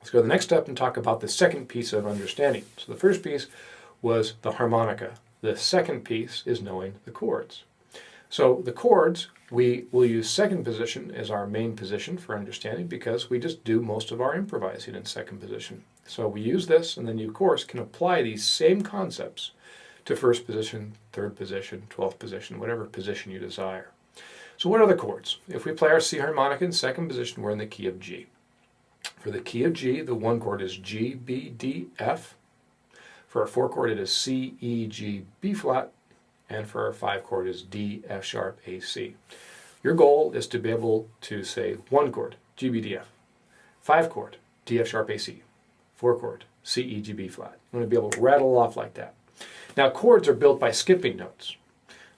Let's go to the next step and talk about the second piece of understanding. So the first piece was the harmonica. The second piece is knowing the chords. So the chords, we will use second position as our main position for understanding because we just do most of our improvising in second position. So we use this, and then you, of course, can apply these same concepts to first position, third position, 12th position, whatever position you desire. So what are the chords? If we play our C harmonica in second position, we're in the key of G. For the key of G, the 1 chord is G, B, D, F. For our 4 chord, it is C, E, G, B flat. And for our 5 chord is D, F sharp, A, C. Your goal is to be able to say 1 chord, G, B, D, F. 5 chord, D, F sharp, A, C. 4 chord, C, E, G, B flat. You want to be able to rattle off like that. Now chords are built by skipping notes.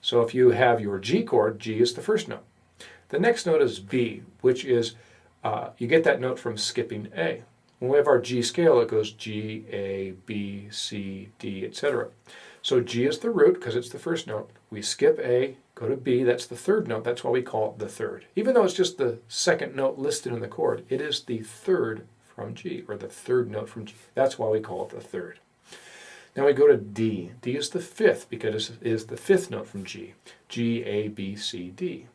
So if you have your G chord, G is the first note. The next note is B, which is, you get that note from skipping A. When we have our G scale, it goes G, A, B, C, D, etc. So G is the root because it's the first note. We skip A, go to B, that's the third note. That's why we call it the third. Even though it's just the second note listed in the chord, it is the third from G, or the third note from G. That's why we call it the third. Now we go to D. D is the fifth because it is the fifth note from G. G, A, B, C, D.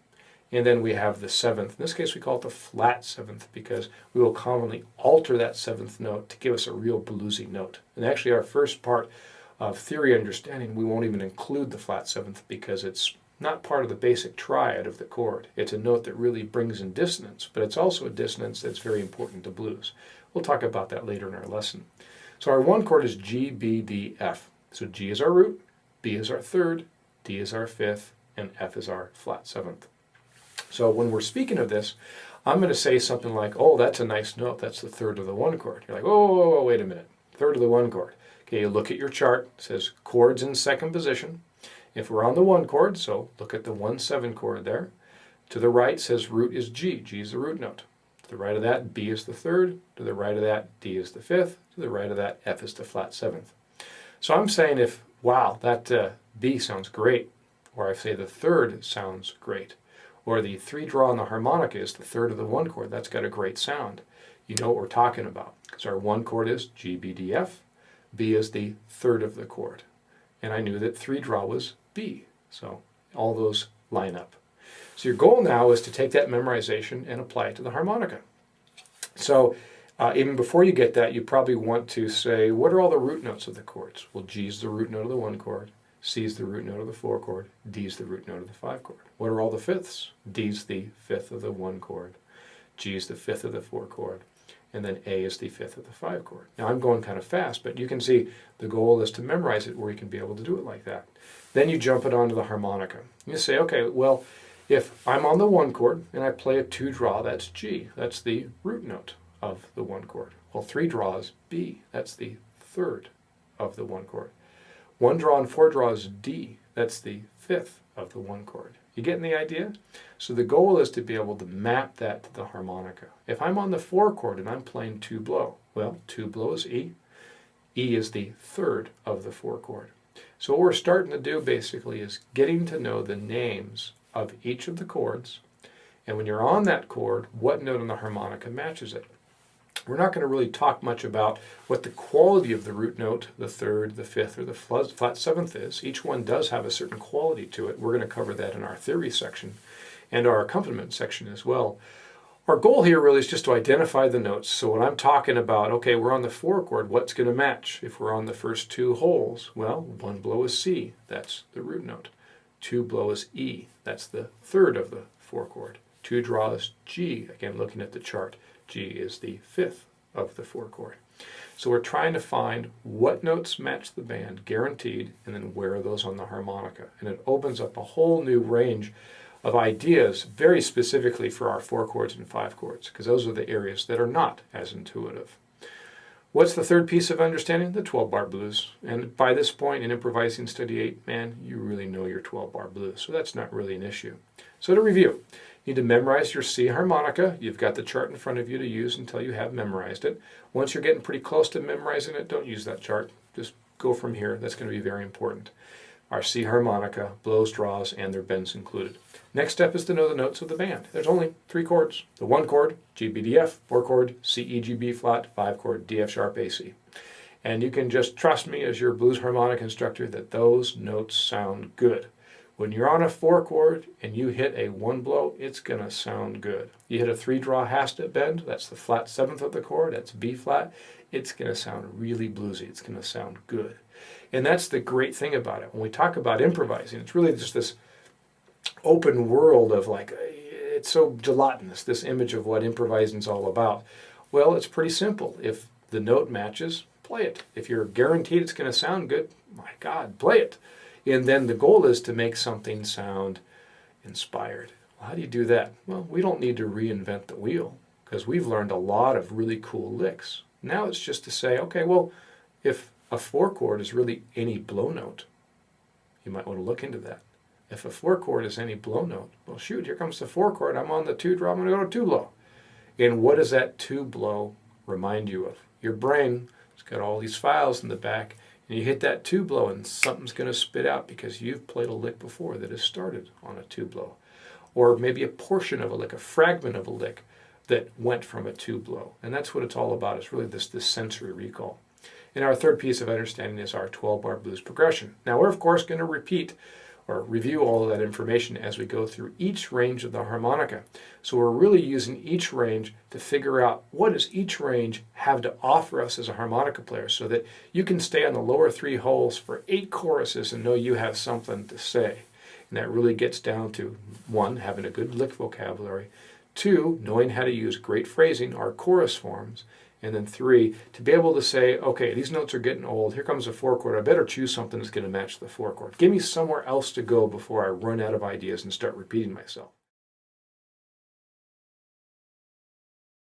And then we have the seventh. In this case, we call it the flat seventh because we will commonly alter that seventh note to give us a real bluesy note. And actually, our first part of theory understanding, we won't even include the flat seventh because it's not part of the basic triad of the chord. It's a note that really brings in dissonance, but it's also a dissonance that's very important to blues. We'll talk about that later in our lesson. So our 1 chord is G, B, D, F. So G is our root, B is our third, D is our fifth, and F is our flat seventh. So when we're speaking of this, I'm going to say something like, oh, that's a nice note. That's the third of the 1 chord. You're like, oh, wait a minute. Third of the 1 chord. Okay, you look at your chart. It says chords in second position. If we're on the 1 chord, so look at the 1-7 chord there. To the right says root is G. G is the root note. To the right of that, B is the third. To the right of that, D is the fifth. To the right of that, F is the flat seventh. So I'm saying if, wow, that B sounds great, or I say the third sounds great, or the 3 draw on the harmonica is the third of the 1 chord, that's got a great sound. You know what we're talking about. Because our 1 chord is G, B, D, F. B is the third of the chord. And I knew that 3 draw was B. So all those line up. So your goal now is to take that memorization and apply it to the harmonica. So even before you get that, you probably want to say, what are all the root notes of the chords? Well, G is the root note of the 1 chord. C is the root note of the 4 chord. D is the root note of the 5 chord. What are all the fifths? D is the fifth of the 1 chord. G is the fifth of the 4 chord. And then A is the fifth of the 5 chord. Now I'm going kind of fast, but you can see the goal is to memorize it where you can be able to do it like that. Then you jump it onto the harmonica. You say, okay, well, if I'm on the 1 chord and I play a 2 draw, that's G. That's the root note of the 1 chord. Well, 3 draws, B. That's the third of the 1 chord. 1 draw and 4 draws, D. That's the fifth of the 1 chord. You getting the idea? So the goal is to be able to map that to the harmonica. If I'm on the 4 chord and I'm playing 2 blow, well, 2 blow is E. E is the third of the 4 chord. So what we're starting to do basically is getting to know the names of each of the chords, and when you're on that chord, what note on the harmonica matches it. We're not going to really talk much about what the quality of the root note, the third, the fifth, or the flat seventh is. Each one does have a certain quality to it. We're going to cover that in our theory section and our accompaniment section as well. Our goal here really is just to identify the notes. So when I'm talking about, okay, we're on the 4 chord, what's going to match? If we're on the first 2 holes, well, 1 blow is C, that's the root note. 2 blow is E, that's the third of the 4 chord. 2 draw is G, again looking at the chart. G is the fifth of the 4 chord. So we're trying to find what notes match the band, guaranteed, and then where are those on the harmonica. And it opens up a whole new range of ideas very specifically for our 4 chords and 5 chords, because those are the areas that are not as intuitive. What's the third piece of understanding? The 12-bar blues. And by this point in Improvising Study 8, man, you really know your 12-bar blues, so that's not really an issue. So to review, you need to memorize your C harmonica. You've got the chart in front of you to use until you have memorized it. Once you're getting pretty close to memorizing it, don't use that chart. Just go from here. That's going to be very important. Our C harmonica, blows, draws, and their bends included. Next step is to know the notes of the band. There's only 3 chords. The 1 chord, G, B, D, F, 4 chord, C, E, G, B flat, 5 chord, D, F sharp, A, C. And you can just trust me as your blues harmonic instructor that those notes sound good. When you're on a 4 chord and you hit a 1 blow, it's going to sound good. You hit a 3 draw half-step bend, that's the flat 7th of the chord, that's B flat, it's going to sound really bluesy, it's going to sound good. And that's the great thing about it. When we talk about improvising, it's really just this open world of like, it's so gelatinous, this image of what improvising is all about. Well, it's pretty simple. If the note matches, play it. If you're guaranteed it's going to sound good, my God, play it. And then the goal is to make something sound inspired. Well, how do you do that? Well, we don't need to reinvent the wheel because we've learned a lot of really cool licks. Now it's just to say, okay, well, if a 4 chord is really any blow note, you might want to look into that. If a 4 chord is any blow note, well, shoot, here comes the 4 chord. I'm on the 2 draw. I'm going to go to 2 blow. And what does that 2 blow remind you of? Your brain has got all these files in the back, and you hit that 2 blow, and something's going to spit out because you've played a lick before that has started on a 2 blow. Or maybe a portion of a lick, a fragment of a lick that went from a 2 blow. And that's what it's all about. It's really this sensory recall. And our third piece of understanding is our 12-bar blues progression. Now, we're, of course, going to repeat or review all of that information as we go through each range of the harmonica. So we're really using each range to figure out what does each range have to offer us as a harmonica player so that you can stay on the lower 3 holes for 8 choruses and know you have something to say. And that really gets down to 1, having a good lick vocabulary, 2, knowing how to use great phrasing, our chorus forms, and then 3, to be able to say, okay, these notes are getting old. Here comes a 4 chord. I better choose something that's going to match the 4 chord. Give me somewhere else to go before I run out of ideas and start repeating myself.